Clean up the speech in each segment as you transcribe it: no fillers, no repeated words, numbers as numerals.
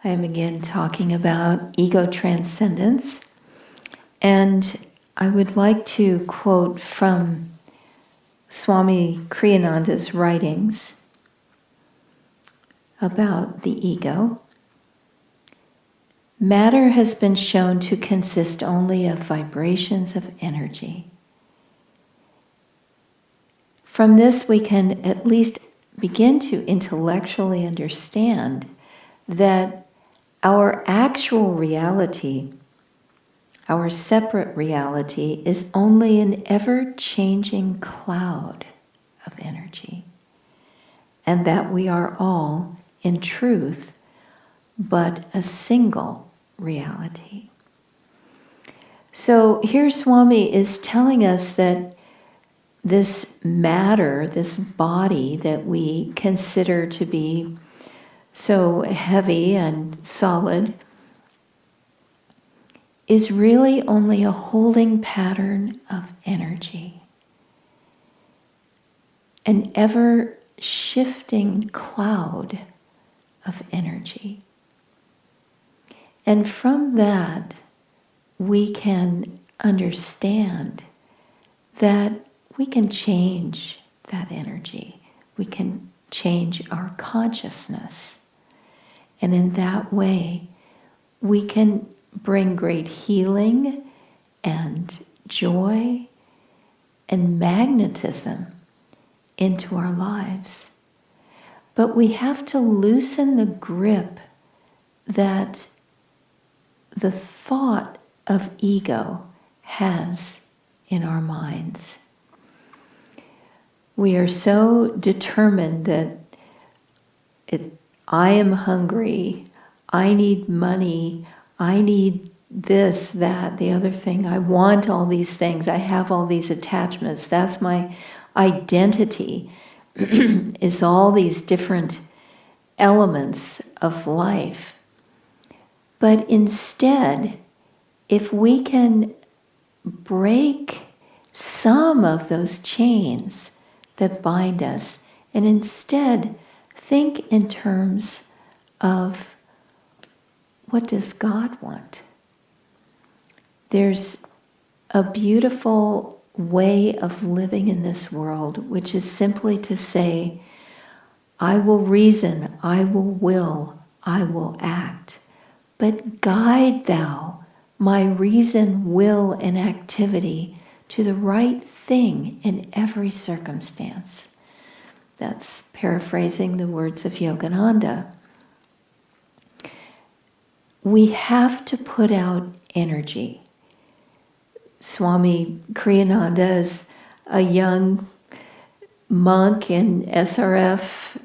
I am again talking about ego transcendence, and I would like to quote from Swami Kriyananda's writings about the ego. Matter has been shown to consist only of vibrations of energy. From this, we can at least begin to intellectually understand that our actual reality, our separate reality, is only an ever-changing cloud of energy, and that we are all, in truth, but a single reality. So here Swami is telling us that this matter, this body that we consider to be so heavy and solid, is really only a holding pattern of energy. An ever-shifting cloud of energy. And from that, we can understand that we can change that energy. We can change our consciousness. And in that way, we can bring great healing and joy and magnetism into our lives. But we have to loosen the grip that the thought of ego has in our minds. We are so determined that I am hungry, I need money, I need this, that, the other thing, I want all these things, I have all these attachments, that's my identity, is all these different elements of life. But instead, if we can break some of those chains that bind us, and instead think in terms of, what does God want? There's a beautiful way of living in this world, which is simply to say, I will reason, I will, I will act. But guide thou my reason, will, and activity to the right thing in every circumstance. That's paraphrasing the words of Yogananda. We have to put out energy. Swami Kriyananda is a young monk in SRF,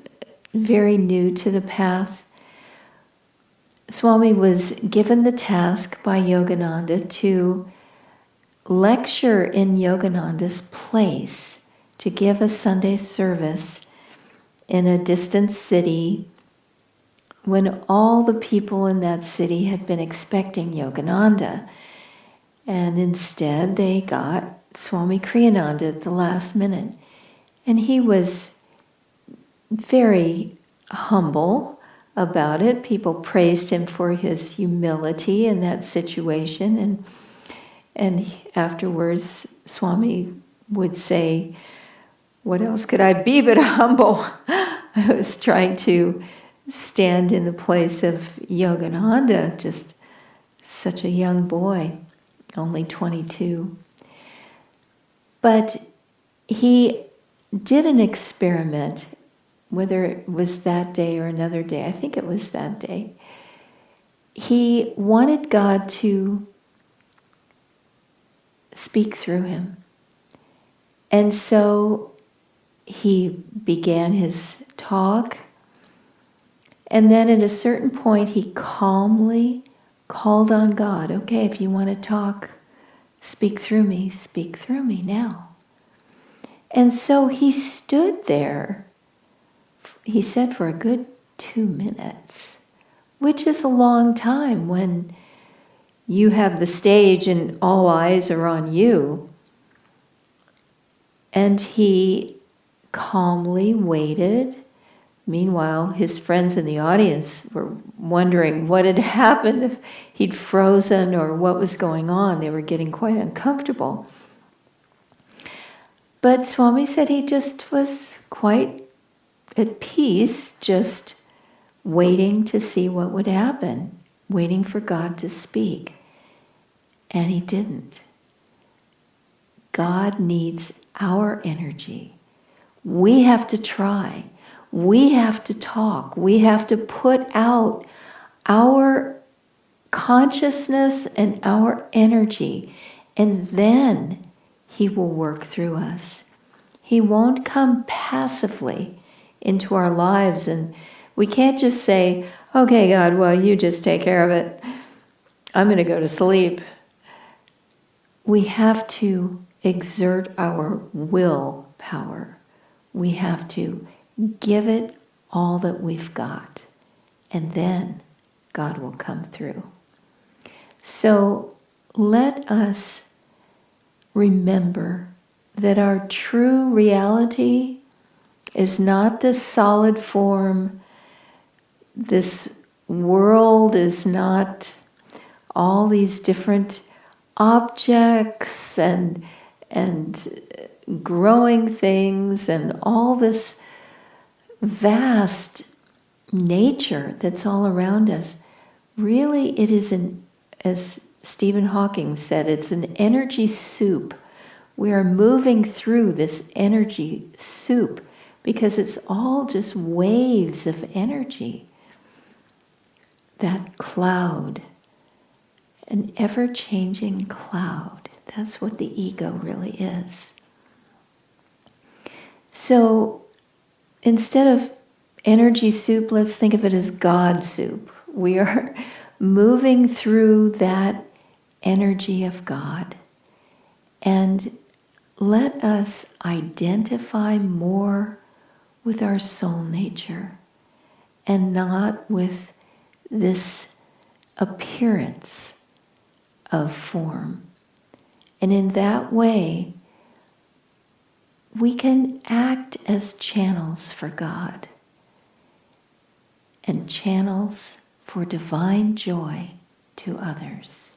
very new to the path. Swami was given the task by Yogananda to lecture in Yogananda's place, to give a Sunday service in a distant city when all the people in that city had been expecting Yogananda. And instead they got Swami Kriyananda at the last minute. And he was very humble about it. People praised him for his humility in that situation. And afterwards, Swami would say, what else could I be but humble? I was trying to stand in the place of Yogananda, just such a young boy, only 22. But he did an experiment, whether it was that day or another day. I think it was that day. He wanted God to speak through him. And so he began his talk, and then at a certain point he calmly called on God. Okay, if you want to talk, speak through me now. And so he stood there, he said, for a good 2 minutes, which is a long time when you have the stage and all eyes are on you. And he calmly waited Meanwhile, his friends in the audience were wondering what had happened, if he'd frozen or what was going on. They were getting quite uncomfortable. But Swami said he just was quite at peace, just waiting to see what would happen, waiting for God to speak. And he didn't. God needs our energy. We have to try. We have to talk. We have to put out our consciousness and our energy, and then he will work through us. He won't come passively into our lives, and we can't just say, okay, God, well, you just take care of it. I'm going to go to sleep. We have to exert our will power. We have to give it all that we've got, and then God will come through. So let us remember that our true reality is not this solid form. This world is not all these different objects and growing things and all this vast nature that's all around us. Really, it is as Stephen Hawking said, it's an energy soup. We are moving through this energy soup because it's all just waves of energy. That cloud, an ever-changing cloud. That's what the ego really is. So instead of energy soup, let's think of it as God soup. We are moving through that energy of God. And let us identify more with our soul nature and not with this appearance of form. And in that way, we can act as channels for God and channels for divine joy to others.